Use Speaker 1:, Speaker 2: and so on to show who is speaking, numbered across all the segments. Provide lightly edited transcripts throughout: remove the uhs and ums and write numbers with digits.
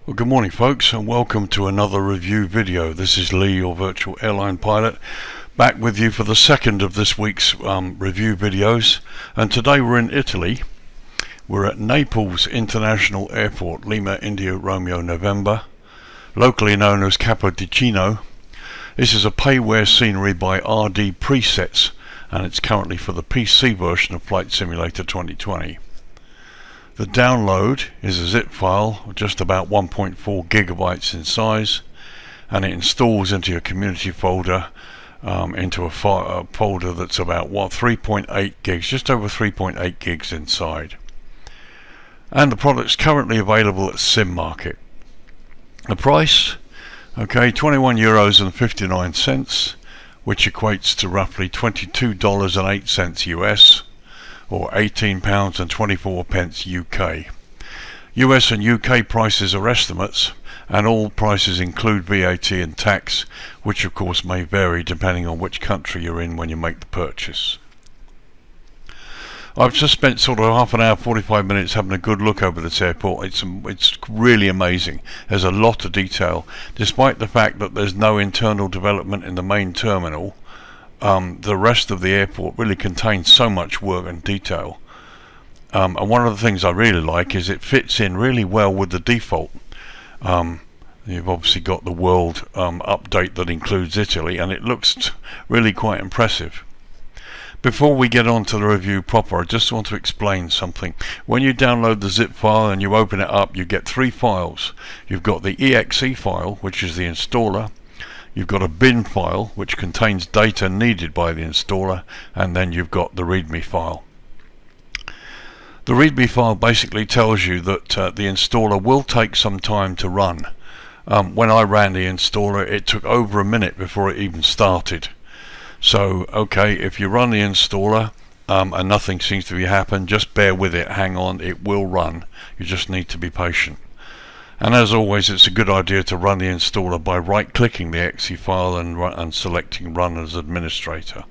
Speaker 1: Well, good morning folks, and welcome to another review video. This is Lee, your virtual airline pilot, back with you for the second of this week's review videos. And today we're in Italy. We're at Naples International Airport, Lima India Romeo November, locally known as Capodichino. This is a payware scenery by RDPresets, and it's currently for the PC version of Flight Simulator 2020. The download is a zip file, just about 1.4 gigabytes in size, and it installs into your community folder, into a folder that's about 3.8 gigs, just over 3.8 gigs inside. And the product's currently available at Sim Market. The price, okay, €21.59, which equates to roughly $22.08 US. Or £18.24 UK. US and UK prices are estimates, and all prices include VAT and tax, which of course may vary depending on which country you're in when you make the purchase. I've just spent sort of half an hour, 45 minutes having a good look over this airport. It's really amazing. There's a lot of detail, despite the fact that there's no internal development in the main terminal. The rest of the airport really contains so much work and detail, and one of the things I really like is it fits in really well with the default. You've obviously got the world update that includes Italy, and it looks really quite impressive. Before we get on to the review proper, I just want to explain something. When you download the zip file and you open it up, you get three files. You've got the exe file, which is the installer. You've got a bin file which contains data needed by the installer, and then you've got the README file. The README file basically tells you that the installer will take some time to run. When I ran the installer, it took over a minute before it even started. So okay, if you run the installer and nothing seems to be happening, just bear with it, hang on, it will run. You just need to be patient. And as always, it's a good idea to run the installer by right-clicking the exe file and selecting Run as Administrator.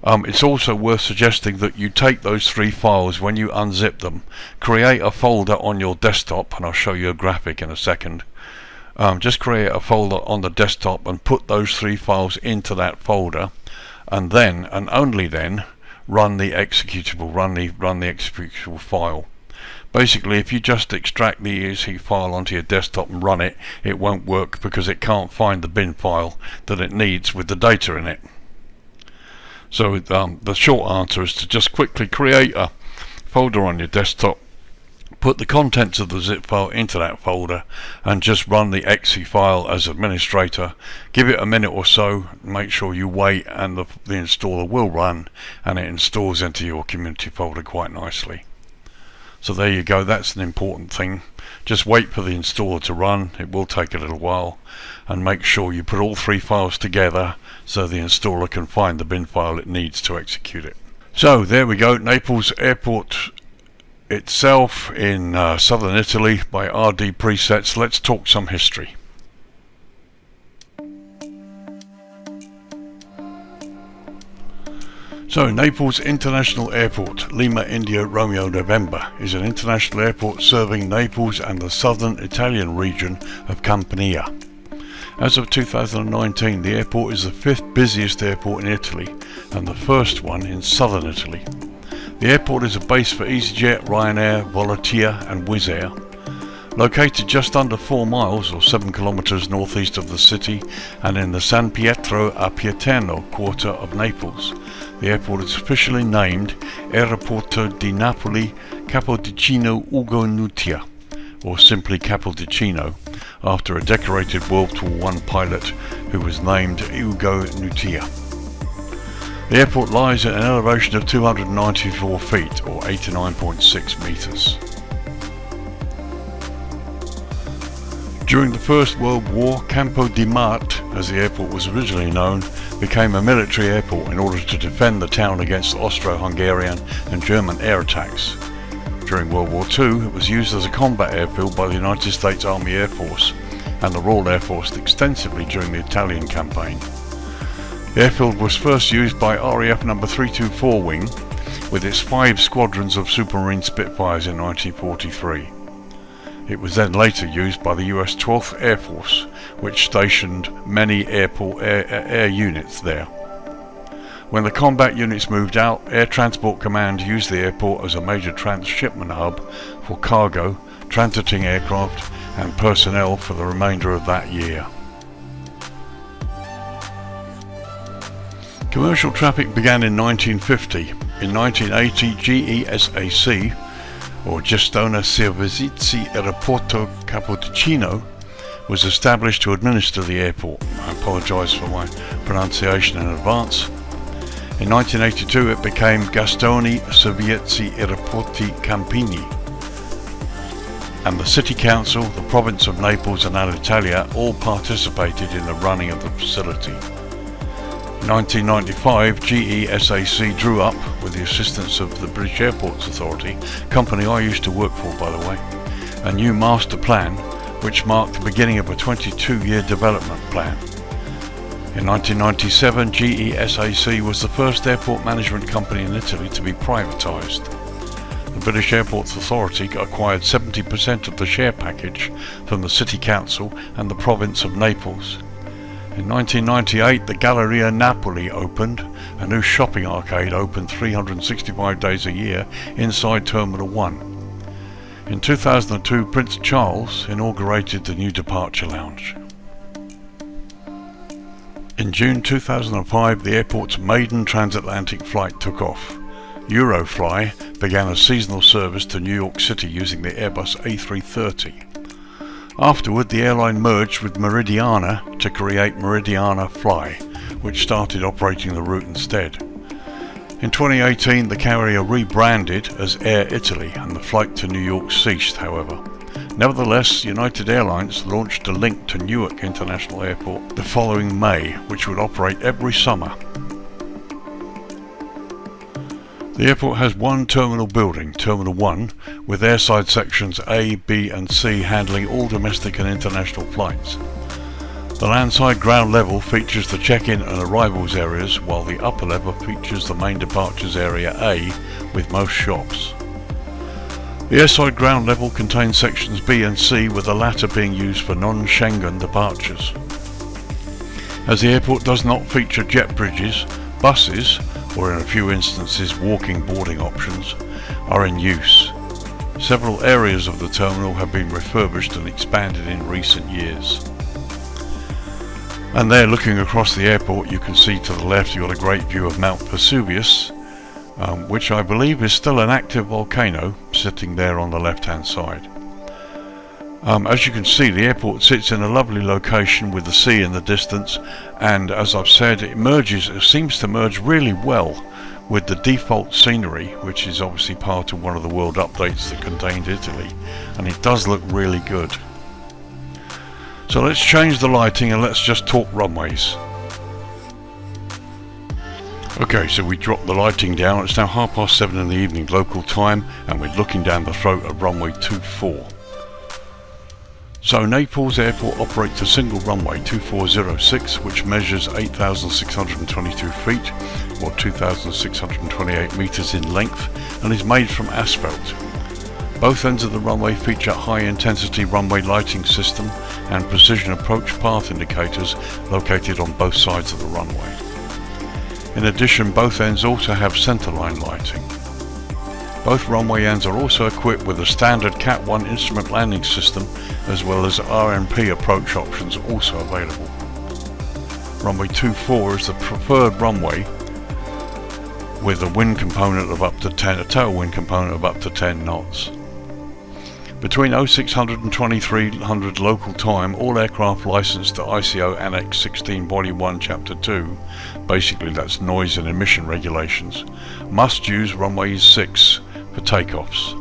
Speaker 1: It's also worth suggesting that you take those three files when you unzip them, create a folder on your desktop, and I'll show you a graphic in a second. Just create a folder on the desktop and put those three files into that folder, and then, and only then, run the executable file. Basically, if you just extract the exe file onto your desktop and run it, it won't work because it can't find the bin file that it needs with the data in it. So the short answer is to just quickly create a folder on your desktop, put the contents of the zip file into that folder, and just run the exe file as administrator. Give it a minute or so, make sure you wait, and the installer will run, and it installs into your community folder quite nicely. So there you go, that's an important thing. Just wait for the installer to run, it will take a little while, and make sure you put all three files together so the installer can find the bin file it needs to execute it. So there we go, Naples Airport itself in southern Italy by RDPresets. Let's talk some history. So, Naples International Airport, Lima India Romeo November, is an international airport serving Naples and the southern Italian region of Campania. As of 2019, the airport is the fifth busiest airport in Italy and the first one in southern Italy. The airport is a base for EasyJet, Ryanair, Volotea and Wizz Air. Located just under 4 miles or 7 kilometers northeast of the city and in the San Pietro a Pieterno quarter of Naples, the airport is officially named Aeroporto di Napoli Capodichino Ugo Nutia, or simply Capodichino, after a decorated World War I pilot who was named Ugo Nutia. The airport lies at an elevation of 294 feet or 89.6 meters. During the First World War, Campo di Marte, as the airport was originally known, became a military airport in order to defend the town against Austro-Hungarian and German air attacks. During World War II, it was used as a combat airfield by the United States Army Air Force and the Royal Air Force extensively during the Italian campaign. The airfield was first used by RAF No. 324 Wing with its 5 squadrons of Supermarine Spitfires in 1943. It was then later used by the US 12th Air Force, which stationed many airport air units there. When the combat units moved out, Air Transport Command used the airport as a major transshipment hub for cargo, transiting aircraft and personnel for the remainder of that year. Commercial traffic began in 1950. In 1980, GESAC, or Gestione Servizi Aeroporto Capodichino, was established to administer the airport. I apologise for my pronunciation in advance. In 1982 it became Gestione Servizi Aeroporti Campini, and the City Council, the Province of Naples and Alitalia all participated in the running of the facility. In 1995, GESAC drew up, with the assistance of the British Airports Authority, company I used to work for by the way, a new master plan which marked the beginning of a 22-year development plan. In 1997, GESAC was the first airport management company in Italy to be privatised. The British Airports Authority acquired 70% of the share package from the City Council and the Province of Naples. In 1998, the Galleria Napoli opened, a new shopping arcade open 365 days a year inside Terminal 1. In 2002, Prince Charles inaugurated the new departure lounge. In June 2005, the airport's maiden transatlantic flight took off. Eurofly began a seasonal service to New York City using the Airbus A330. Afterward, the airline merged with Meridiana to create Meridiana Fly, which started operating the route instead. In 2018, the carrier rebranded as Air Italy and the flight to New York ceased, however. Nevertheless, United Airlines launched a link to Newark International Airport the following May, which would operate every summer. The airport has one terminal building, Terminal 1, with airside sections A, B and C handling all domestic and international flights. The landside ground level features the check-in and arrivals areas, while the upper level features the main departures area A with most shops. The airside ground level contains sections B and C, with the latter being used for non-Schengen departures. As the airport does not feature jet bridges, buses, or in a few instances walking boarding options, are in use. Several areas of the terminal have been refurbished and expanded in recent years. And there, looking across the airport, you can see to the left you've got a great view of Mount Vesuvius, which I believe is still an active volcano sitting there on the left hand side. As you can see, the airport sits in a lovely location with the sea in the distance, and as I've said, it seems to merge really well with the default scenery, which is obviously part of one of the world updates that contained Italy, and it does look really good. So let's change the lighting and let's just talk runways. Okay, so we dropped the lighting down. It's now 7:30 in the evening local time, and we're looking down the throat of runway 24. So Naples Airport operates a single runway 2406, which measures 8,622 feet or 2,628 meters in length and is made from asphalt. Both ends of the runway feature high-intensity runway lighting system and precision approach path indicators located on both sides of the runway. In addition, both ends also have centerline lighting. Both runway ends are also equipped with a standard Cat 1 instrument landing system, as well as RNP approach options also available. Runway 24 is the preferred runway with a wind component of up to 10, a tailwind component of up to 10 knots. Between 0600 and 2300 local time, all aircraft licensed to ICO Annex 16 Body 1 Chapter 2, basically that's noise and emission regulations, must use runway 6 for takeoffs.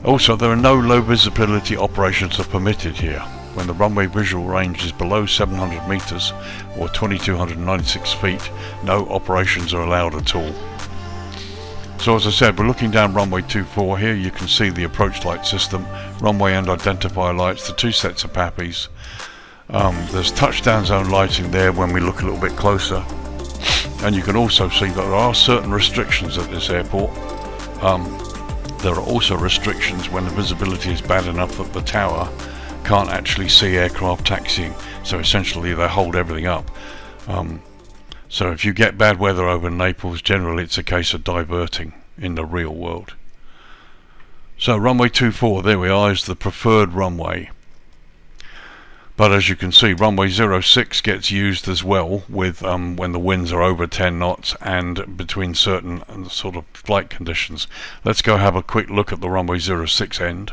Speaker 1: Also, there are no low visibility operations are permitted here. When the runway visual range is below 700 meters or 2296 feet, no operations are allowed at all. So as I said, we're looking down runway 24 here. You can see the approach light system, runway and identifier lights, the two sets of PAPIs. There's touchdown zone lighting there when we look a little bit closer. And you can also see that there are certain restrictions at this airport. There are also restrictions when the visibility is bad enough that the tower can't actually see aircraft taxiing, so essentially they hold everything up. So if you get bad weather over Naples, generally it's a case of diverting in the real world. So runway 24, there we are, is the preferred runway. But as you can see, runway 06 gets used as well with when the winds are over 10 knots and between certain sort of flight conditions. Let's go have a quick look at the runway 06 end.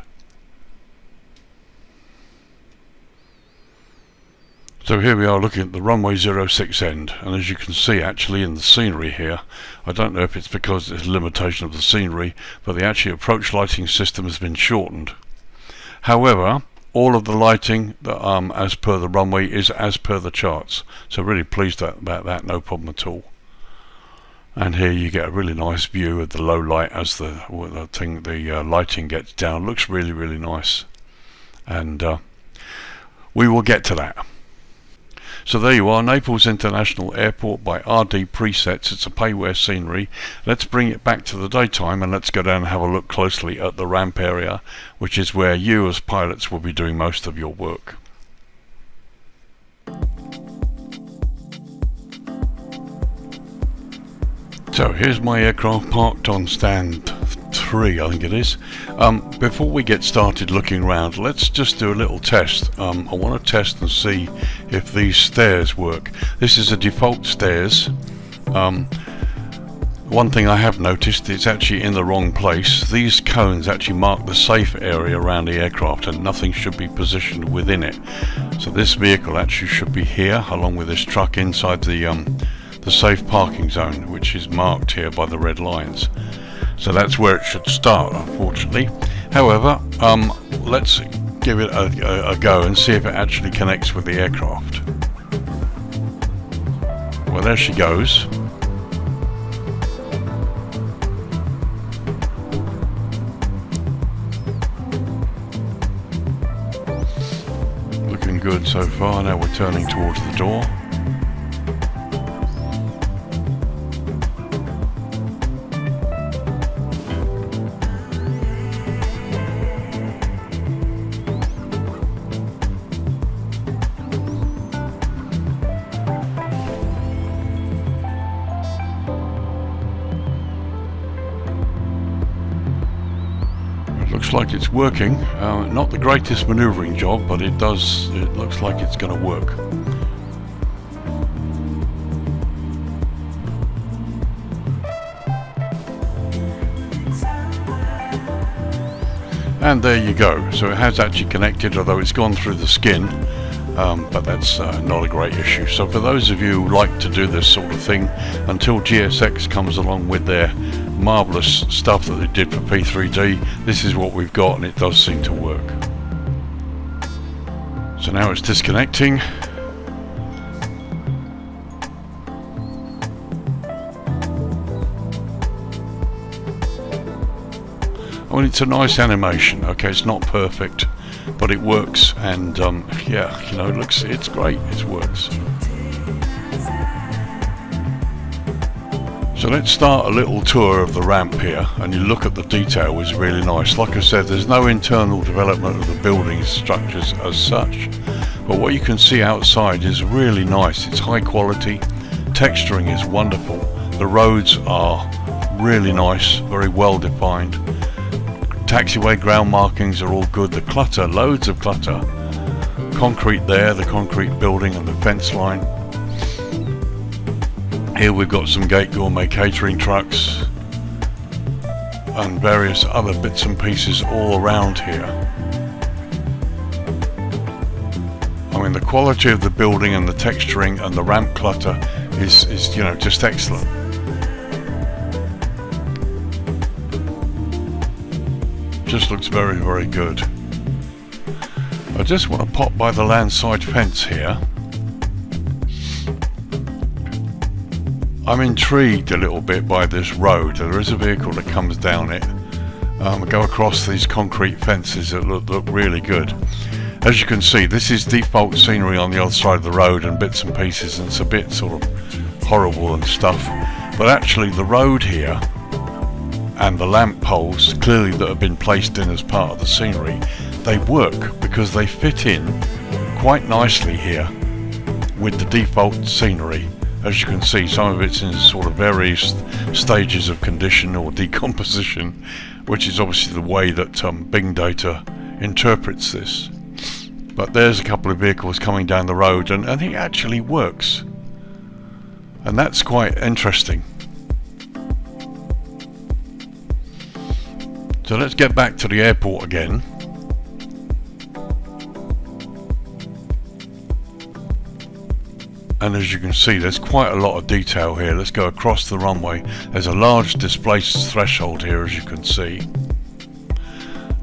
Speaker 1: So here we are looking at the runway 06 end, and as you can see actually in the scenery here, I don't know if it's because there's a limitation of the scenery, but the actual approach lighting system has been shortened. However, all of the lighting as per the runway is as per the charts, so really pleased about that, no problem at all. And here you get a really nice view of the low light as the lighting gets down. Looks really nice, and we will get to that. So there you are, Naples International Airport by RDPresets. It's a payware scenery. Let's bring it back to the daytime and let's go down and have a look closely at the ramp area, which is where you as pilots will be doing most of your work. So here's my aircraft parked on stand 3, I think it is. Before we get started looking around, let's just do a little test. I want to test and see if these stairs work. This is a default stairs. One thing I have noticed, it's actually in the wrong place. These cones actually mark the safe area around the aircraft and nothing should be positioned within it. So this vehicle actually should be here along with this truck inside the safe parking zone, which is marked here by the red lines. So that's where it should start, unfortunately. However, let's give it a go and see if it actually connects with the aircraft. Well, there she goes. Looking good so far. Now we're turning towards the door. Looks like it's working. Not the greatest maneuvering job, but it looks like it's going to work. And there you go. So it has actually connected, although it's gone through the skin, but that's not a great issue. So for those of you who like to do this sort of thing, until GSX comes along with their marvellous stuff that they did for P3D, this is what we've got, and it does seem to work. So now it's disconnecting. I mean, it's a nice animation. Okay, it's not perfect, but it works, and yeah, you know, it's great. It works. So let's start a little tour of the ramp here, and you look at the detail, is really nice. Like I said, there's no internal development of the building structures as such, but what you can see outside is really nice. It's high quality, texturing is wonderful, the roads are really nice, very well defined, taxiway ground markings are all good, the clutter, loads of clutter, concrete there, the concrete building and the fence line. Here we've got some Gate Gourmet catering trucks and various other bits and pieces all around here. I mean, the quality of the building and the texturing and the ramp clutter is you know, just excellent. Just looks very, very good. I just want to pop by the landside fence here. I'm intrigued a little bit by this road. There is a vehicle that comes down it. Go across these concrete fences that look really good. As you can see, this is default scenery on the other side of the road and bits and pieces, and it's a bit sort of horrible and stuff. But actually the road here and the lamp poles clearly that have been placed in as part of the scenery, they work because they fit in quite nicely here with the default scenery. As you can see, some of it's in sort of various stages of condition or decomposition, which is obviously the way that Bing Data interprets this. But there's a couple of vehicles coming down the road, and it actually works, and that's quite interesting. So let's get back to the airport again. And as you can see, there's quite a lot of detail here. Let's go across the runway. There's a large displaced threshold here, as you can see.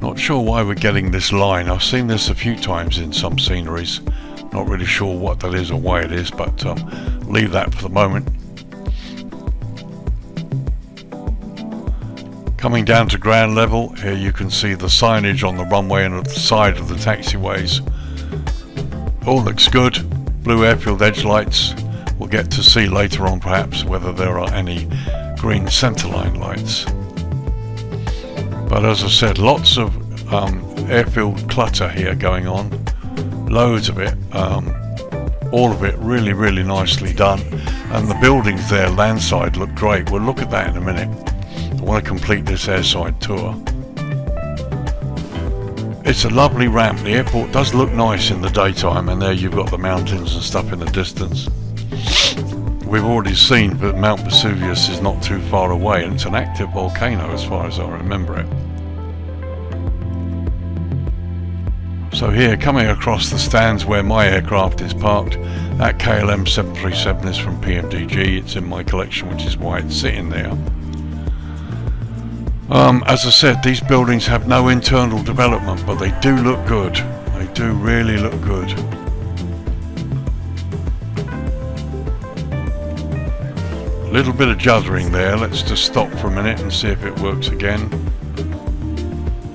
Speaker 1: Not sure why we're getting this line. I've seen this a few times in some sceneries. Not really sure what that is or why it is, but leave that for the moment. Coming down to ground level, here you can see the signage on the runway and at the side of the taxiways. All looks good. Blue airfield edge lights. We'll get to see later on perhaps whether there are any green centerline lights. But as I said, lots of airfield clutter here going on. Loads of it. All of it really, really nicely done. And the buildings there landside look great. We'll look at that in a minute. I want to complete this airside tour. It's a lovely ramp. The airport does look nice in the daytime, and there you've got the mountains and stuff in the distance. We've already seen that Mount Vesuvius is not too far away, and it's an active volcano as far as I remember it. So here, coming across the stands where my aircraft is parked, that KLM 737 is from PMDG. It's in my collection, which is why it's sitting there. As I said, these buildings have no internal development, but they do look good. They do really look good. A little bit of juddering there. Let's just stop for a minute and see if it works again.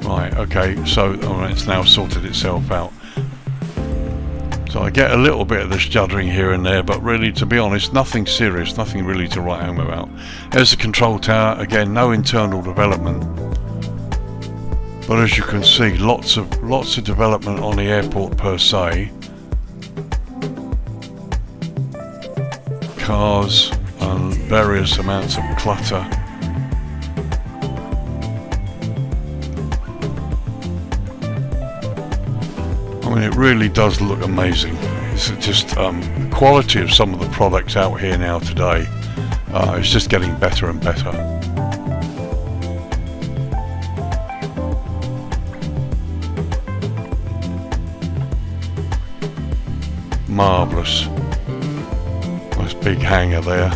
Speaker 1: Right, okay, so it's now sorted itself out. So I get a little bit of this juddering here and there, but really, to be honest, nothing serious, nothing really to write home about. There's the control tower, again, no internal development. But as you can see, lots of development on the airport per se. Cars and various amounts of clutter. I mean, it really does look amazing. It's just the quality of some of the products out here now today. It's just getting better and better. Marvellous. Nice big hangar there.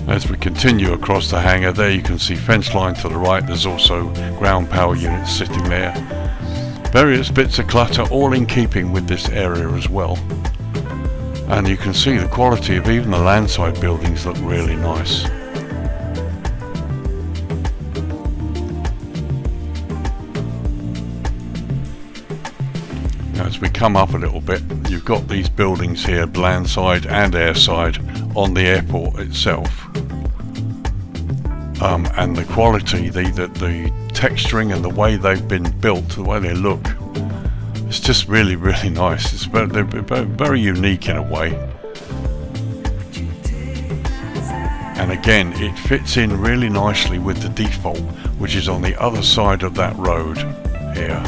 Speaker 1: As we continue across the hangar, there you can see fence line to the right. There's also ground power units sitting there. Various bits of clutter, all in keeping with this area as well. And you can see the quality of even the landside buildings look really nice. As we come up a little bit, you've got these buildings here, landside and airside, on the airport itself. And the quality, the texturing and the way they've been built, the way they look, it's just really, really nice. It's they're very unique in a way. And again, it fits in really nicely with the default, which is on the other side of that road here.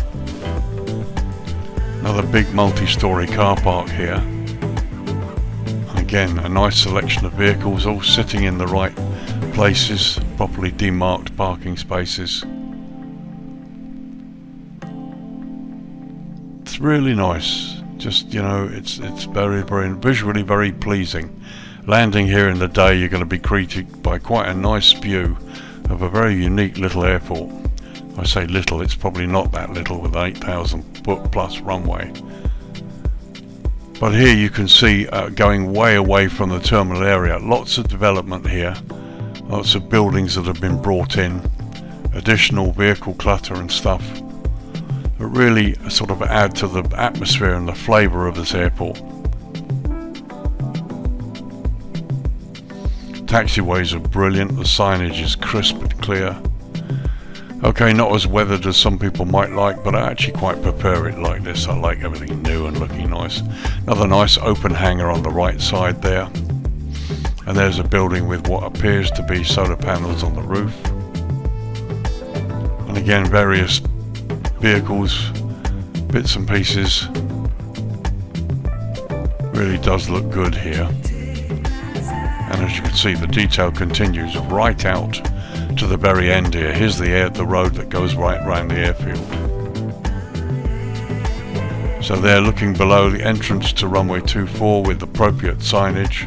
Speaker 1: Another big multi-story car park here. Again, a nice selection of vehicles, all sitting in the right places, properly demarked parking spaces. It's really nice. Just, you know, it's very, very visually very pleasing. Landing here in the day, you're going to be greeted by quite a nice view of a very unique little airport. I say little, it's probably not that little with an 8,000 foot plus runway. But here you can see going way away from the terminal area, lots of development here, lots of buildings that have been brought in, additional vehicle clutter and stuff that really sort of add to the atmosphere and the flavour of this airport. taxiways are brilliant, the signage is crisp and clear. Okay, not as weathered as some people might like, but I actually quite prefer it like this. I like everything new and looking nice. Another nice open hangar on the right side there. And there's a building with what appears to be solar panels on the roof. And again, various vehicles, bits and pieces. Really does look good here. And as you can see, the detail continues right out to the very end here. Here's the road that goes right around the airfield. So they're looking below the entrance to runway 24 with appropriate signage.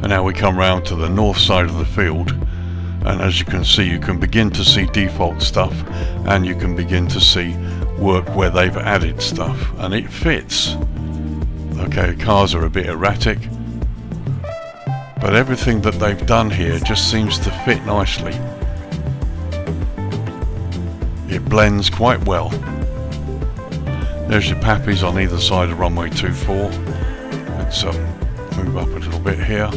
Speaker 1: And now we come round to the north side of the field, and as you can see, you can begin to see default stuff, and you can begin to see work where they've added stuff, and it fits. Okay, cars are a bit erratic, but everything that they've done here just seems to fit nicely. It blends quite well. There's your pappies on either side of runway 24. Let's move up a little bit here.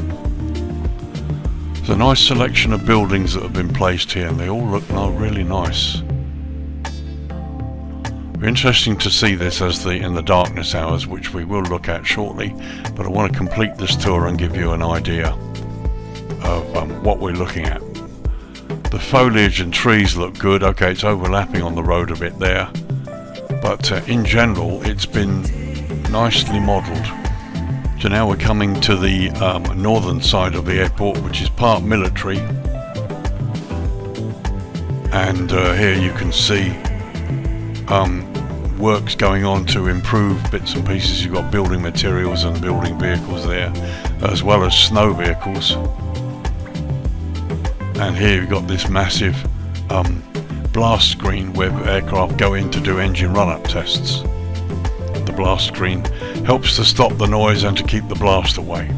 Speaker 1: There's a nice selection of buildings that have been placed here, and they all look really nice. Interesting to see this as in the darkness hours, which we will look at shortly, but I want to complete this tour and give you an idea of what we're looking at. The foliage and trees look good. Okay, it's overlapping on the road a bit there, but in general it's been nicely modelled. So now we're coming to the northern side of the airport, which is part military, and here you can see works going on to improve bits and pieces. You've got building materials and building vehicles there, as well as snow vehicles. And here you've got this massive blast screen where aircraft go in to do engine run-up tests. The blast screen helps to stop the noise and to keep the blast away.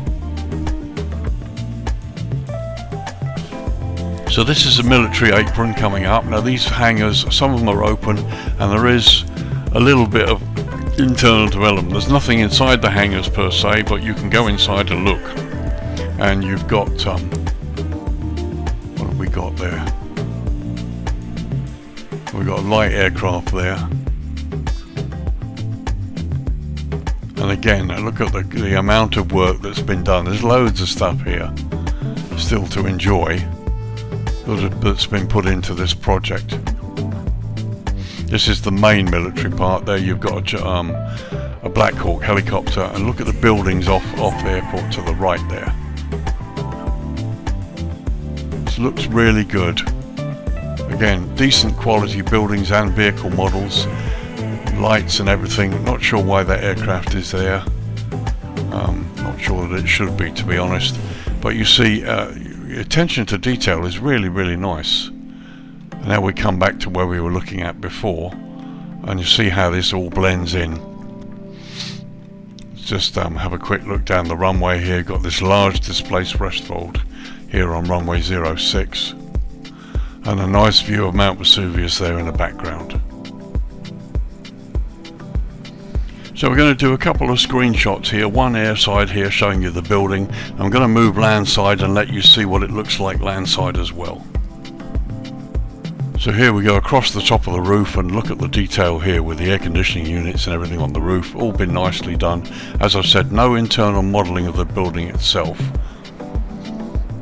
Speaker 1: So this is a military apron coming up. Now these hangars, some of them are open, and there is a little bit of internal development. There's nothing inside the hangars per se, but you can go inside and look. And you've got, what have we got there? We've got a light aircraft there. And again, look at the amount of work that's been done. There's loads of stuff here still to enjoy that's been put into this project. This is the main military part. There you've got a Black Hawk helicopter, and look at the buildings off the airport to the right there. This looks really good. Again, decent quality buildings and vehicle models, lights and everything. Not sure why that aircraft is there. Not sure that it should be, to be honest. But you see, attention to detail is really nice. Now we come back to where we were looking at before, and you see how this all blends in. Let's just have a quick look down the runway here. You've got this large displaced threshold here on runway 06, and a nice view of Mount Vesuvius there in the background. So we're going to do a couple of screenshots here, one airside here showing you the building. I'm going to move landside and let you see what it looks like landside as well. So here we go across the top of the roof, and look at the detail here with the air conditioning units and everything on the roof, all been nicely done. As I've said, no internal modelling of the building itself.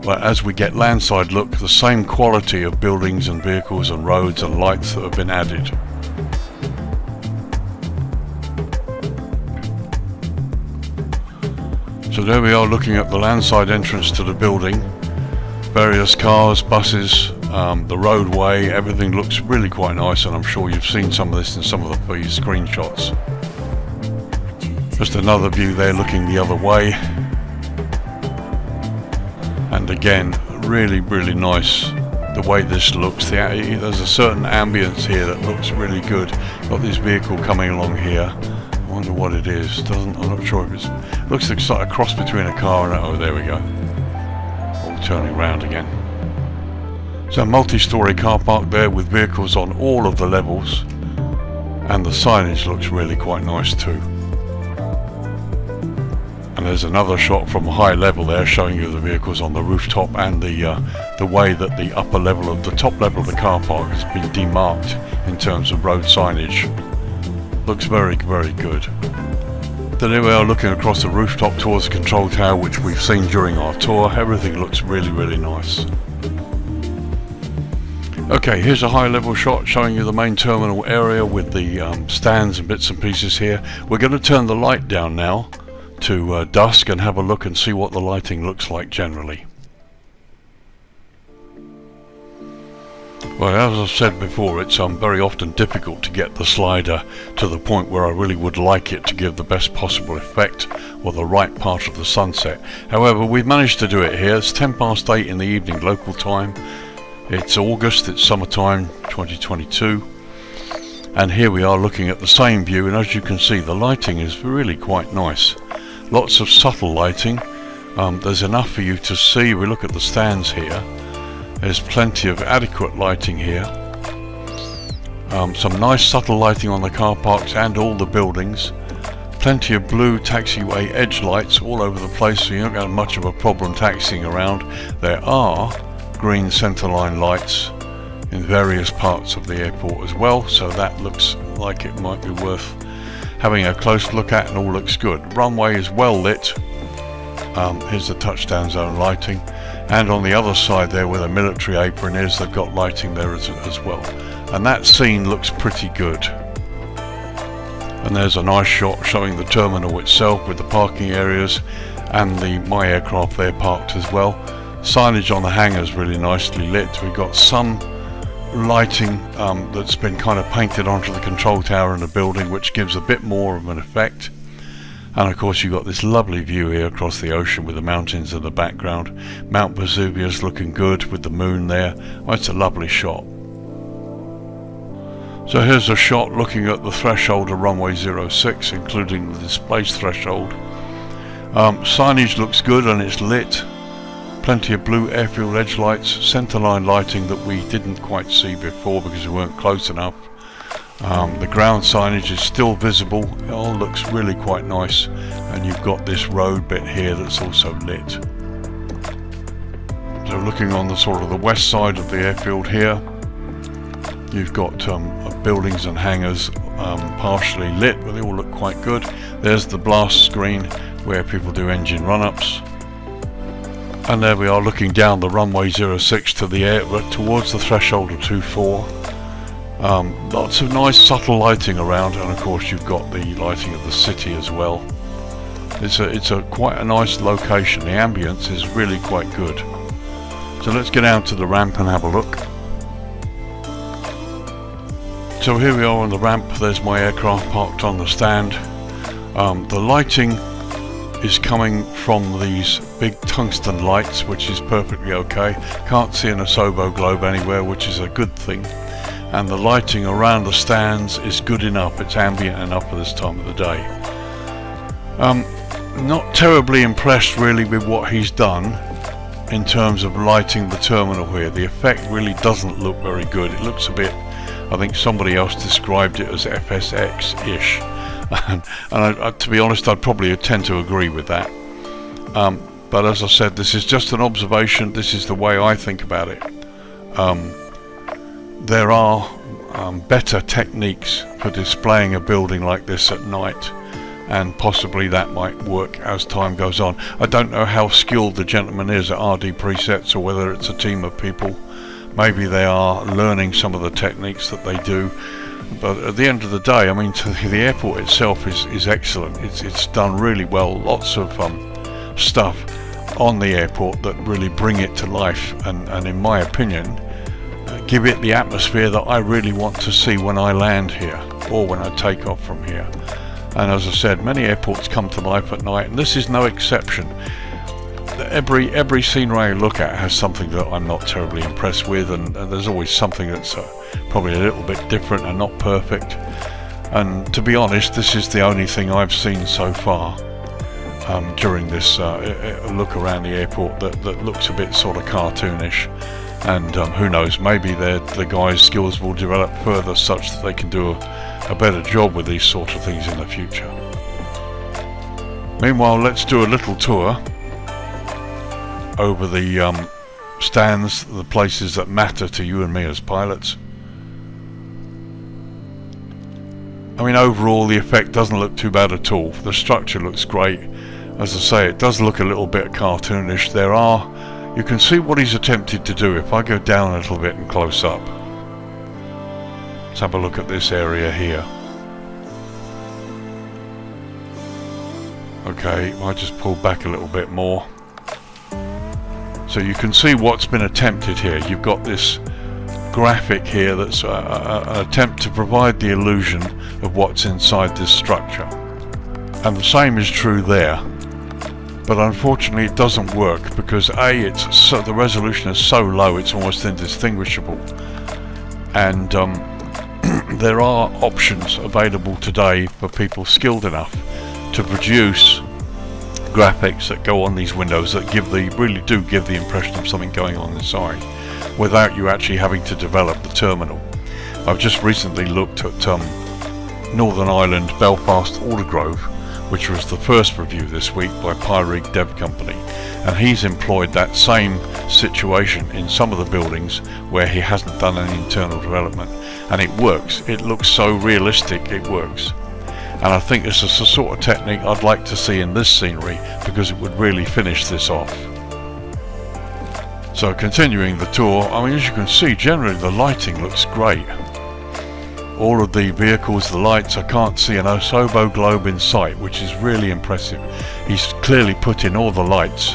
Speaker 1: But as we get landside look, the same quality of buildings and vehicles and roads and lights that have been added. So there we are looking at the landside entrance to the building. Various cars, buses, the roadway, everything looks really quite nice, and I'm sure you've seen some of this in some of the previous screenshots. Just another view there looking the other way. And again, really nice the way this looks. There's a certain ambience here that looks really good. Got this vehicle coming along here. I wonder what it is. I'm not sure if it looks like a cross between a car and oh, there we go. All turning round again. So a multi-storey car park there with vehicles on all of the levels, and the signage looks really quite nice too. And there's another shot from a high level there showing you the vehicles on the rooftop and the way that the upper level of the top level of the car park has been demarked in terms of road signage. Looks very, very good. Then here we are looking across the rooftop towards the control tower, which we've seen during our tour. Everything looks really, really nice. Okay, here's a high level shot showing you the main terminal area with the stands and bits and pieces here. We're going to turn the light down now to dusk and have a look and see what the lighting looks like generally. Well, as I've said before, it's very often difficult to get the slider to the point where I really would like it to give the best possible effect or the right part of the sunset. However, we've managed to do it here. It's 8:10 in the evening local time. It's August, it's summertime 2022. And here we are looking at the same view, and as you can see, the lighting is really quite nice. Lots of subtle lighting. There's enough for you to see. We look at the stands here. There's plenty of adequate lighting here. Some nice subtle lighting on the car parks and all the buildings. Plenty of blue taxiway edge lights all over the place, so you don't have much of a problem taxiing around. There are green centerline lights in various parts of the airport as well, so that looks like it might be worth having a close look at, and all looks good. Runway is well lit. Here's the touchdown zone lighting, and on the other side there where the military apron is, they've got lighting there as well, and that scene looks pretty good. And there's a nice shot showing the terminal itself with the parking areas and the My Aircraft there parked as well. Signage on the hangars really nicely lit. We've got some lighting that's been kind of painted onto the control tower in the building, which gives a bit more of an effect. And of course you've got this lovely view here across the ocean with the mountains in the background. Mount Vesuvius looking good with the moon there. Well, it's a lovely shot. So here's a shot looking at the threshold of runway 06, including the displaced threshold. Signage looks good and it's lit. Plenty of blue airfield edge lights, centerline lighting that we didn't quite see before because we weren't close enough. The ground signage is still visible. It all looks really quite nice, and you've got this road bit here that's also lit. So looking on the sort of the west side of the airfield here, you've got buildings and hangars partially lit, but they all look quite good. There's the blast screen where people do engine run-ups. And there we are looking down the runway 06 to the air towards the threshold of 24. Lots of nice subtle lighting around, and of course you've got the lighting of the city as well. It's a quite a nice location. The ambience is really quite good. So let's get out to the ramp and have a look. So here we are on the ramp. There's My Aircraft parked on the stand. The lighting is coming from these big tungsten lights, which is perfectly okay. Can't see an Asobo globe anywhere, which is a good thing. And the lighting around the stands is good enough. It's ambient enough for this time of the day. Not terribly impressed really with what he's done in terms of lighting the terminal here. The effect really doesn't look very good. It looks a bit, I think somebody else described it as FSX-ish. And to be honest, I'd probably tend to agree with that. But as I said, this is just an observation. This is the way I think about it. There are better techniques for displaying a building like this at night, and possibly that might work as time goes on. I don't know how skilled the gentleman is at RDPresets, or whether it's a team of people. Maybe they are learning some of the techniques that they do. But at the end of the day, I mean, the airport itself is excellent. It's done really well. Lots of stuff on the airport that really bring it to life, and in my opinion, give it the atmosphere that I really want to see when I land here or when I take off from here. And as I said, many airports come to life at night, and this is no exception. Every scenery I look at has something that I'm not terribly impressed with, and there's always something that's probably a little bit different and not perfect. And to be honest, this is the only thing I've seen so far during this look around the airport that looks a bit sort of cartoonish. And who knows, maybe the guys' skills will develop further such that they can do a better job with these sort of things in the future. Meanwhile, let's do a little tour over the stands, the places that matter to you and me as pilots. I mean, overall the effect doesn't look too bad at all. The structure looks great. As I say, it does look a little bit cartoonish. You can see what he's attempted to do. If I go down a little bit and close up, let's have a look at this area here. Okay, I'll just pull back a little bit more. So you can see what's been attempted here. You've got this graphic here that's an attempt to provide the illusion of what's inside this structure. And the same is true there. But unfortunately it doesn't work because the resolution is so low it's almost indistinguishable. And there are options available today for people skilled enough to produce graphics that go on these windows that really do give the impression of something going on inside without you actually having to develop the terminal. I've just recently looked at Northern Ireland Belfast Aldergrove, which was the first review this week by Pyrig Dev Company, and he's employed that same situation in some of the buildings where he hasn't done any internal development, and it works. It looks so realistic, it works. And I think this is the sort of technique I'd like to see in this scenery because it would really finish this off. So continuing the tour, I mean, as you can see, generally the lighting looks great. All of the vehicles, the lights, I can't see an Osobo globe in sight, which is really impressive. He's clearly put in all the lights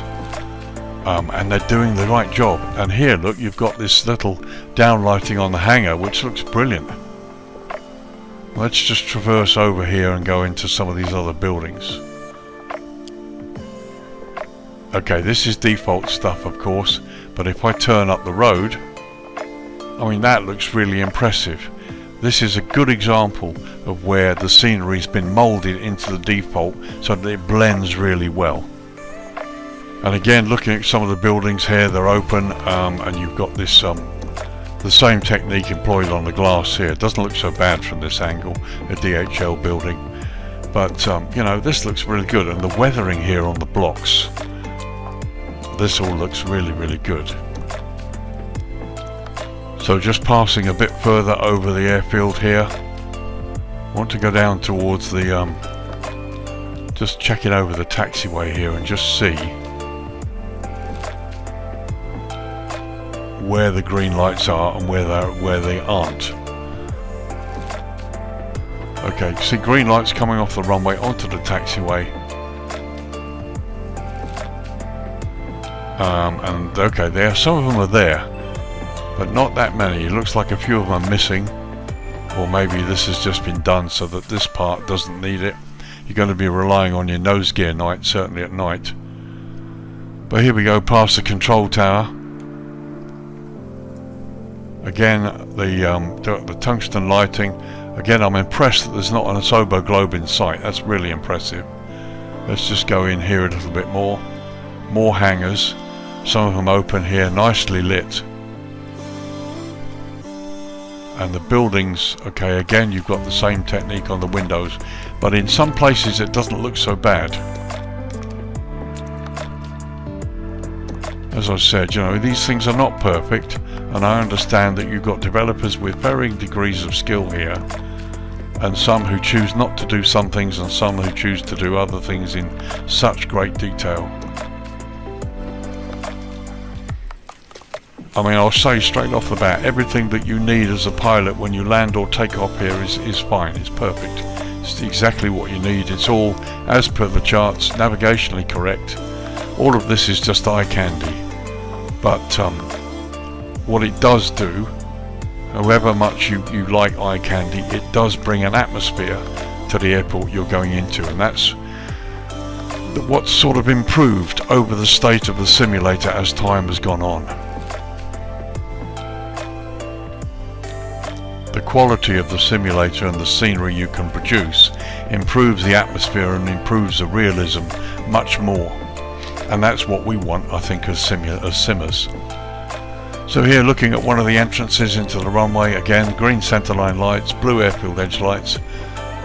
Speaker 1: and they're doing the right job. And here, look, you've got this little downlighting on the hangar, which looks brilliant. Let's just traverse over here and go into some of these other buildings. Okay, this is default stuff, of course, but if I turn up the road, I mean, that looks really impressive. This is a good example of where the scenery's been molded into the default so that it blends really well. And again, looking at some of the buildings here, they're open, and you've got this the same technique employed on the glass here. It doesn't look so bad from this angle, a DHL building, but you know, this looks really good. And the weathering here on the blocks, this all looks really, really good. So just passing a bit further over the airfield here, I want to go down towards the just checking over the taxiway here and just see where the green lights are and where they aren't. Okay, see green lights coming off the runway onto the taxiway. And okay, some of them are there, but not that many. It looks like a few of them are missing, or maybe this has just been done so that this part doesn't need it. You're going to be relying on your nose gear night, certainly at night. But here we go, past the control tower. Again, the tungsten lighting. Again, I'm impressed that there's not an Osobo globe in sight. That's really impressive. Let's just go in here a little bit more. More hangars, some of them open here, nicely lit. And the buildings, okay, again you've got the same technique on the windows, but in some places it doesn't look so bad. As I said, you know, these things are not perfect, and I understand that you've got developers with varying degrees of skill here, and some who choose not to do some things and some who choose to do other things in such great detail. I mean, I'll say straight off the bat, everything that you need as a pilot when you land or take off here is fine, it's perfect. It's exactly what you need. It's all as per the charts, navigationally correct. All of this is just eye candy. But what it does do, however much you like eye candy, it does bring an atmosphere to the airport you're going into, and that's what's sort of improved over the state of the simulator as time has gone on. The quality of the simulator and the scenery you can produce improves the atmosphere and improves the realism much more, and that's what we want, I think, as simmers. So here, looking at one of the entrances into the runway, again green centerline lights, blue airfield edge lights,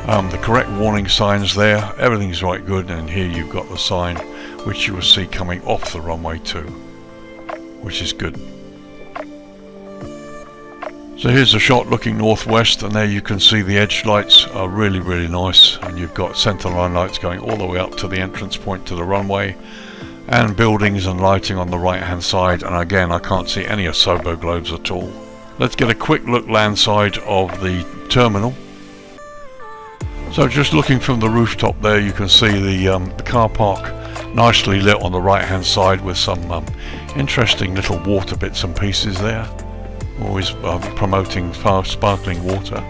Speaker 1: The correct warning signs there, everything's right good, and here you've got the sign which you will see coming off the runway too, which is good. So here's a shot looking northwest, and there you can see the edge lights are really nice, and you've got centerline lights going all the way up to the entrance point to the runway, and buildings and lighting on the right hand side, and again I can't see any asobo globes at all. Let's get a quick look landside of the terminal. So just looking from the rooftop there, you can see the car park nicely lit on the right hand side with some interesting little water bits and pieces there, always promoting sparkling water.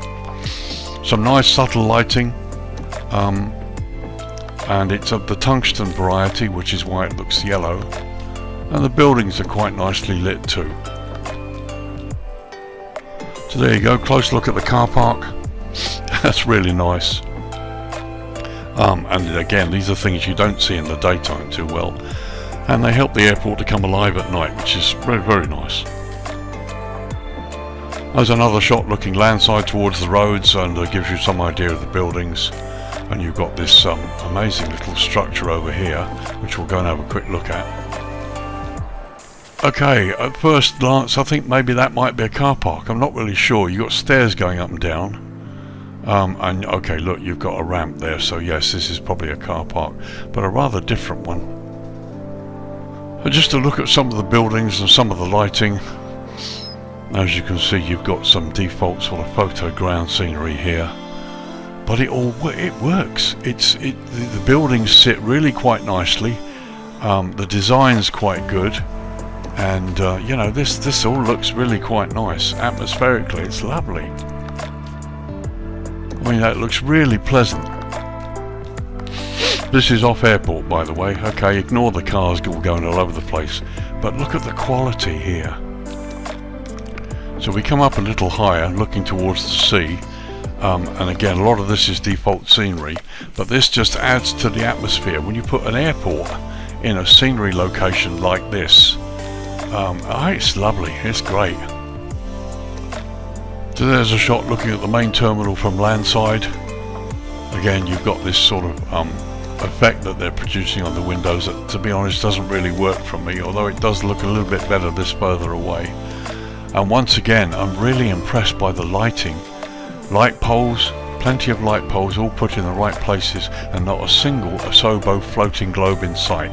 Speaker 1: Some nice subtle lighting, and it's of the tungsten variety, which is why it looks yellow, and the buildings are quite nicely lit too. So there you go, close look at the car park. That's really nice. And again, these are things you don't see in the daytime too well, and they help the airport to come alive at night, which is very nice. There's another shot looking landside towards the roads, and gives you some idea of the buildings, and you've got this amazing little structure over here which we'll go and have a quick look at. Okay, at first glance I think maybe that might be a car park. I'm not really sure. You've got stairs going up and down. And okay, look, you've got a ramp there, so yes, this is probably a car park, but a rather different one. And just to look at some of the buildings and some of the lighting, as you can see, you've got some default sort of photoground scenery here, but it works. The buildings sit really quite nicely. The design's quite good, and you know, this all looks really quite nice. Atmospherically, it's lovely. I mean, that looks really pleasant. This is off airport, by the way. Okay, ignore the cars all going all over the place, but look at the quality here. So we come up a little higher, looking towards the sea, and again, a lot of this is default scenery, but this just adds to the atmosphere. When you put an airport in a scenery location like this, it's lovely, it's great. So there's a shot looking at the main terminal from landside. Again, you've got this sort of effect that they're producing on the windows that, to be honest, doesn't really work for me, although it does look a little bit better this further away. And once again, I'm really impressed by the lighting. Light poles, plenty of light poles all put in the right places, and not a single asobo floating globe in sight.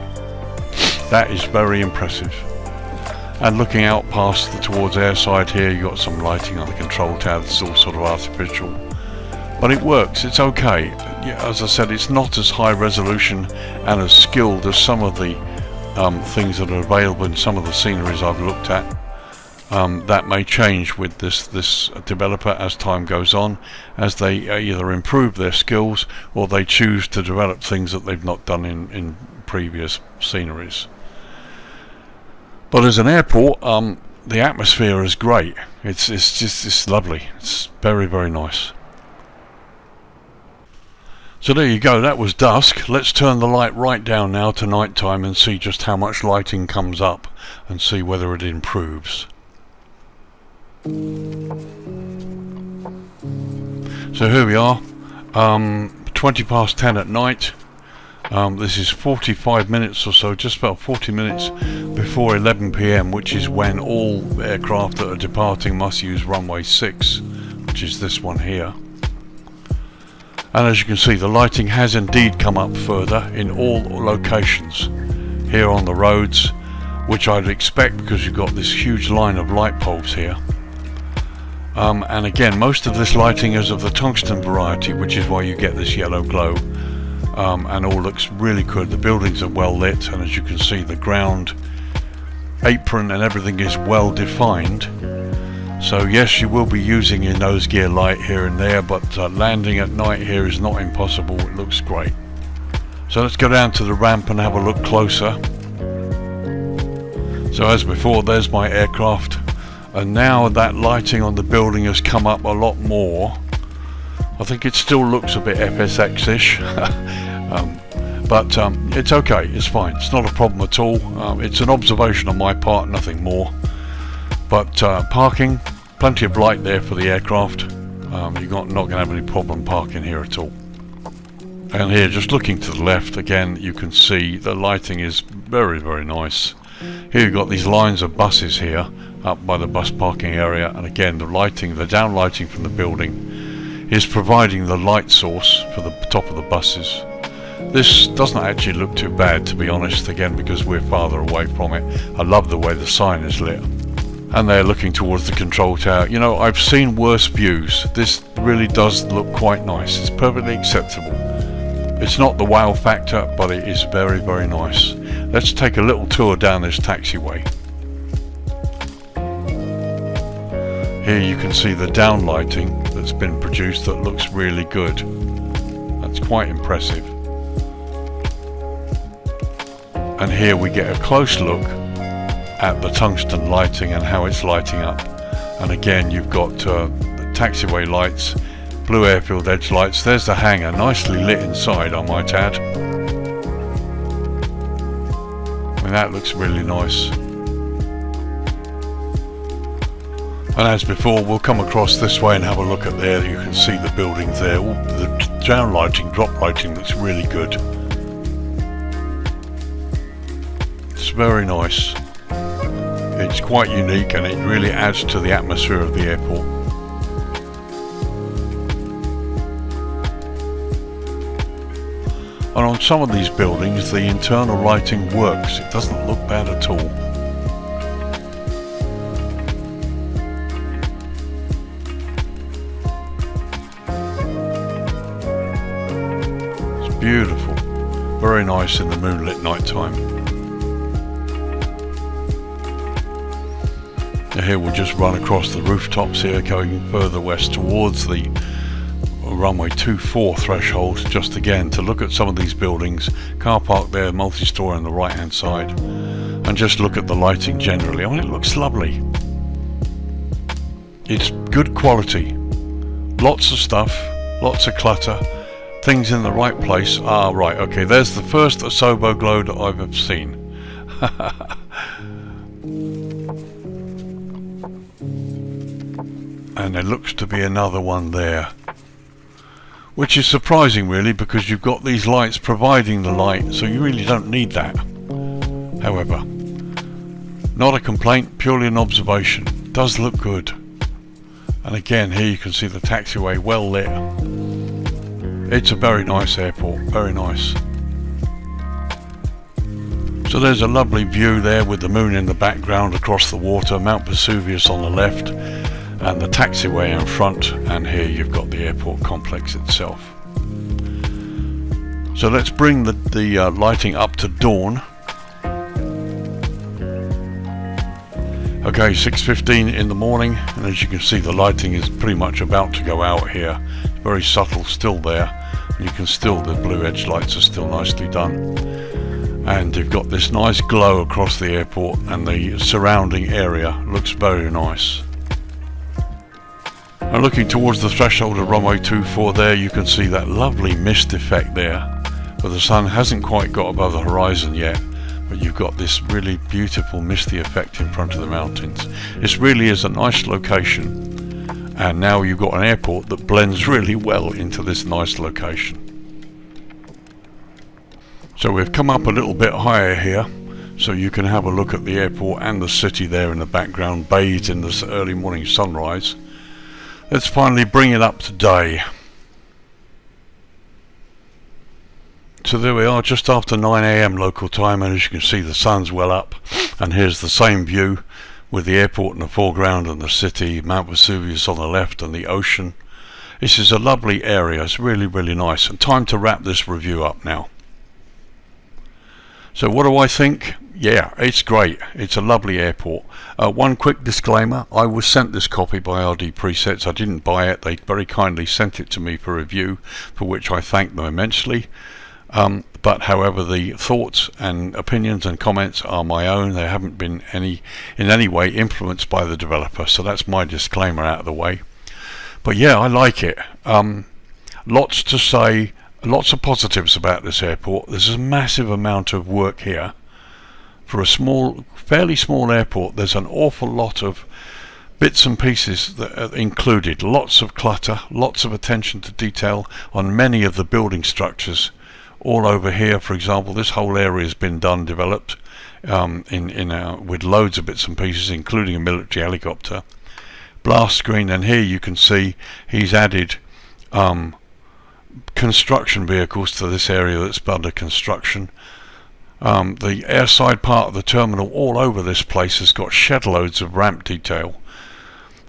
Speaker 1: That is very impressive. And looking out past towards airside here, you've got some lighting on the control tower. It's all sort of artificial, but it works, it's okay. Yeah, as I said, it's not as high resolution and as skilled as some of the things that are available in some of the sceneries I've looked at. That may change with this developer as time goes on, as they either improve their skills or they choose to develop things that they've not done in previous sceneries. But as an airport, the atmosphere is great. It's lovely. It's very nice. So there you go, that was dusk. Let's turn the light right down now to night time and see just how much lighting comes up and see whether it improves. So here we are, 20 past 10 at night. This is 45 minutes or so, just about 40 minutes before 11 PM, which is when all aircraft that are departing must use runway 6, which is this one here. And as you can see, the lighting has indeed come up further in all locations here on the roads, which I'd expect because you've got this huge line of light poles here. And again, most of this lighting is of the tungsten variety, which is why you get this yellow glow. And all looks really good. The buildings are well lit, and as you can see, the ground apron and everything is well defined. So yes, you will be using your nose gear light here and there, but landing at night here is not impossible. It looks great. So let's go down to the ramp and have a look closer. So as before, there's my aircraft, and now that lighting on the building has come up a lot more. I think it still looks a bit FSX-ish, but it's okay, it's fine, it's not a problem at all. It's an observation on my part, nothing more. But parking, plenty of light there for the aircraft, You're not going to have any problem parking here at all. And here, just looking to the left, again, you can see the lighting is very, very nice. Here you've got these lines of buses here, up by the bus parking area, and again, the lighting, the down lighting from the building is providing the light source for the top of the buses. This doesn't actually look too bad, to be honest, again, because we're farther away from it. I love the way the sign is lit. And they're looking towards the control tower. You know, I've seen worse views. This really does look quite nice. It's perfectly acceptable. It's not the wow factor, but it is very, very nice. Let's take a little tour down this taxiway. Here you can see the down lighting that's been produced that looks really good. That's quite impressive. And here we get a close look at the tungsten lighting and how it's lighting up. And again, you've got the taxiway lights, blue airfield edge lights. There's the hangar, nicely lit inside, I might add. I mean, that looks really nice. And as before, we'll come across this way and have a look at there. You can see the buildings there. Ooh, the down lighting, drop lighting looks really good. It's very nice. It's quite unique and it really adds to the atmosphere of the airport. And on some of these buildings, the internal lighting works. It doesn't look bad at all. It's beautiful. Very nice in the moonlit night time. Here we'll just run across the rooftops here, going further west towards the runway 24 threshold, just again to look at some of these buildings. Car park there, multi-store on the right hand side, and just look at the lighting generally. I mean, it looks lovely. It's good quality. Lots of stuff, lots of clutter, things in the right place. Ah, right, okay, there's the first Asobo glow that I've ever seen. And there looks to be another one there, which is surprising really, because you've got these lights providing the light, so you really don't need that. However, not a complaint, purely an observation. It does look good. And again, here you can see the taxiway well lit. It's a very nice airport, very nice. So there's a lovely view there with the moon in the background across the water, Mount Vesuvius on the left, and the taxiway in front, and here you've got the airport complex itself. So let's bring the lighting up to dawn. Okay, 6:15 in the morning, and as you can see the lighting is pretty much about to go out here. It's very subtle still there, and you can still, the blue edge lights are still nicely done. And you've got this nice glow across the airport, and the surrounding area looks very nice. And looking towards the threshold of runway 24 there, you can see that lovely mist effect there, where the sun hasn't quite got above the horizon yet, but you've got this really beautiful misty effect in front of the mountains. This really is a nice location, and now you've got an airport that blends really well into this nice location. So we've come up a little bit higher here, so you can have a look at the airport and the city there in the background, bathed in this early morning sunrise. Let's finally bring it up to day. So there we are, just after 9 AM local time, and as you can see the sun's well up, and here's the same view with the airport in the foreground and the city, Mount Vesuvius on the left and the ocean. This is a lovely area, it's really, really nice, and time to wrap this review up now. So what do I think? Yeah, it's great. It's a lovely airport. One quick disclaimer, I was sent this copy by RDPresets. I didn't buy it. They very kindly sent it to me for review, for which I thank them immensely. But however, the thoughts and opinions and comments are my own. They haven't been in any way influenced by the developer. So that's my disclaimer out of the way. But yeah, I like it. Lots to say. Lots of positives about this airport. There's a massive amount of work here. For a fairly small airport, there's an awful lot of bits and pieces that are included, lots of clutter, lots of attention to detail on many of the building structures. All over here, for example, this whole area has been developed with loads of bits and pieces, including a military helicopter, blast screen, and here you can see he's added construction vehicles to this area that's under construction. The airside part of the terminal all over this place has got shed loads of ramp detail.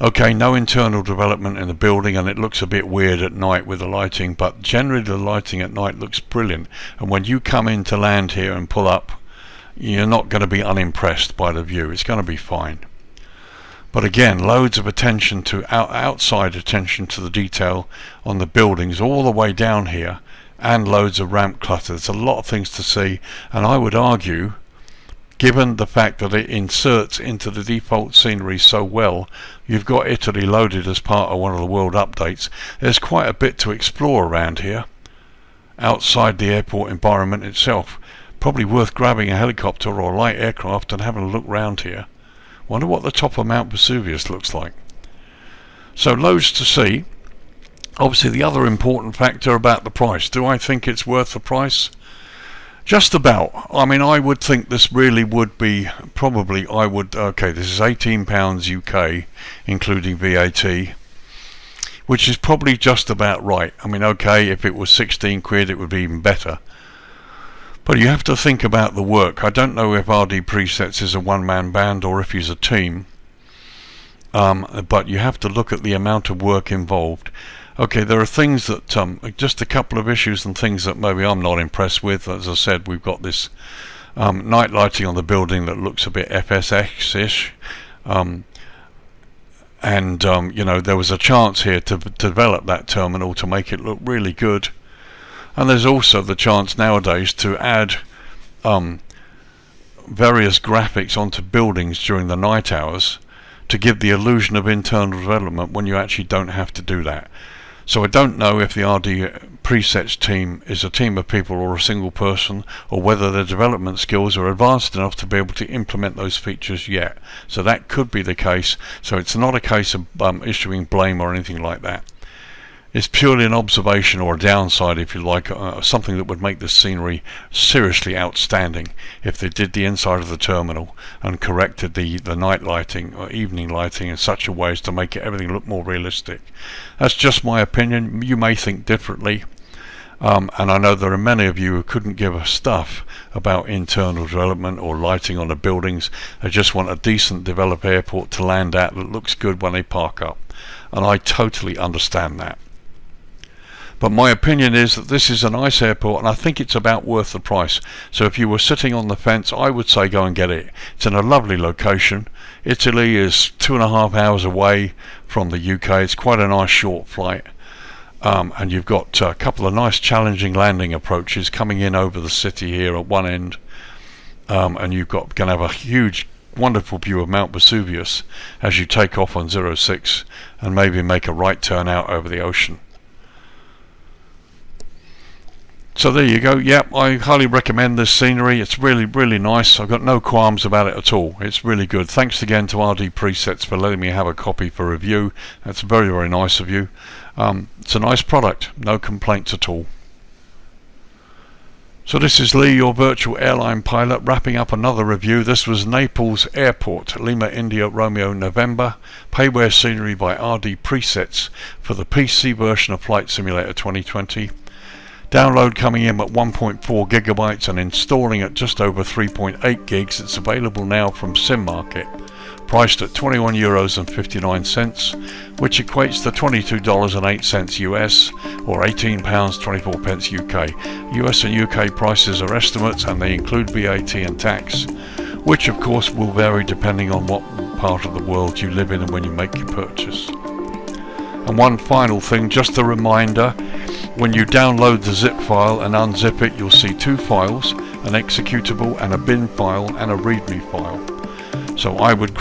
Speaker 1: Okay, no internal development in the building, and it looks a bit weird at night with the lighting, but generally the lighting at night looks brilliant, and when you come in to land here and pull up, you're not going to be unimpressed by the view. It's going to be fine. But again, loads of attention to outside attention to the detail on the buildings all the way down here, and loads of ramp clutter. There's a lot of things to see, and I would argue, given the fact that it inserts into the default scenery so well, you've got Italy loaded as part of one of the world updates, there's quite a bit to explore around here, outside the airport environment itself. Probably worth grabbing a helicopter or a light aircraft and having a look round here. Wonder what the top of Mount Vesuvius looks like. So loads to see. Obviously the other important factor about the price. Do I think it's worth the price? Just about. I mean, I would think this really would be, probably I would, okay, this is £18 UK, including VAT, which is probably just about right. I mean, okay, if it was 16 quid, it would be even better. But you have to think about the work. I don't know if RDPresets is a one-man band or if he's a team, but you have to look at the amount of work involved. Okay, there are things that, just a couple of issues and things that maybe I'm not impressed with. As I said, we've got this night lighting on the building that looks a bit FSX-ish. You know, there was a chance here to develop that terminal to make it look really good. And there's also the chance nowadays to add various graphics onto buildings during the night hours to give the illusion of internal development when you actually don't have to do that. So I don't know if the RDPresets team is a team of people or a single person, or whether their development skills are advanced enough to be able to implement those features yet. So that could be the case. So it's not a case of issuing blame or anything like that. It's purely an observation, or a downside if you like, something that would make the scenery seriously outstanding if they did the inside of the terminal and corrected the night lighting or evening lighting in such a way as to make everything look more realistic. That's just my opinion. You may think differently, and I know there are many of you who couldn't give a stuff about internal development or lighting on the buildings. They just want a decent developed airport to land at that looks good when they park up, and I totally understand that. But my opinion is that this is a nice airport, and I think it's about worth the price. So if you were sitting on the fence, I would say go and get it. It's in a lovely location. Italy is 2.5 hours away from the UK. It's quite a nice short flight. And you've got a couple of nice challenging landing approaches coming in over the city here at one end. And you've got going to have a huge, wonderful view of Mount Vesuvius as you take off on 06 and maybe make a right turn out over the ocean. So there you go. Yep, I highly recommend this scenery. It's really, really nice. I've got no qualms about it at all. It's really good. Thanks again to RDPresets for letting me have a copy for review. That's very, very nice of you. It's a nice product. No complaints at all. So this is Lee, your virtual airline pilot, wrapping up another review. This was Naples Airport, Lima India Romeo November, payware scenery by RDPresets for the PC version of Flight Simulator 2020. Download coming in at 1.4 gigabytes and installing at just over 3.8 gigs. It's available now from SimMarket, priced at €21.59, which equates to $22.08 US or £18.24 UK. US and UK prices are estimates, and they include VAT and tax, which of course will vary depending on what part of the world you live in and when you make your purchase. And one final thing, just a reminder, when you download the zip file and unzip it, you'll see two files, an executable and a bin file and a readme file. So I would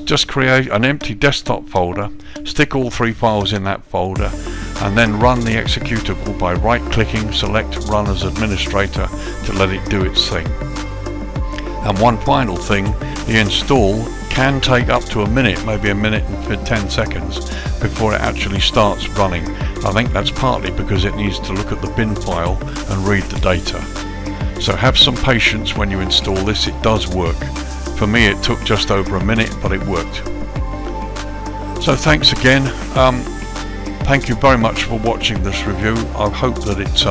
Speaker 1: just create an empty desktop folder, stick all three files in that folder, and then run the executable by right-clicking, select Run as Administrator to let it do its thing. And one final thing, the install can take up to a minute, maybe a minute and 10 seconds before it actually starts running. I think that's partly because it needs to look at the bin file and read the data. So have some patience when you install this. It does work. For me it took just over a minute, but it worked. So thanks again. Thank you very much for watching this review. I hope that it's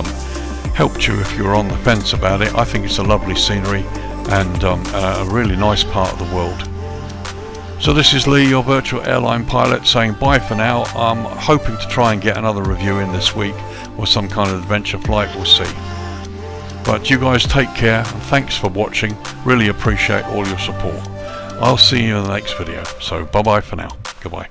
Speaker 1: helped you if you're on the fence about it. I think it's a lovely scenery and a really nice part of the world. So this is Lee, your virtual airline pilot, saying bye for now. I'm hoping to try and get another review in this week, or some kind of adventure flight, we'll see. But you guys take care, and thanks for watching. Really appreciate all your support. I'll see you in the next video. So bye bye for now. Goodbye.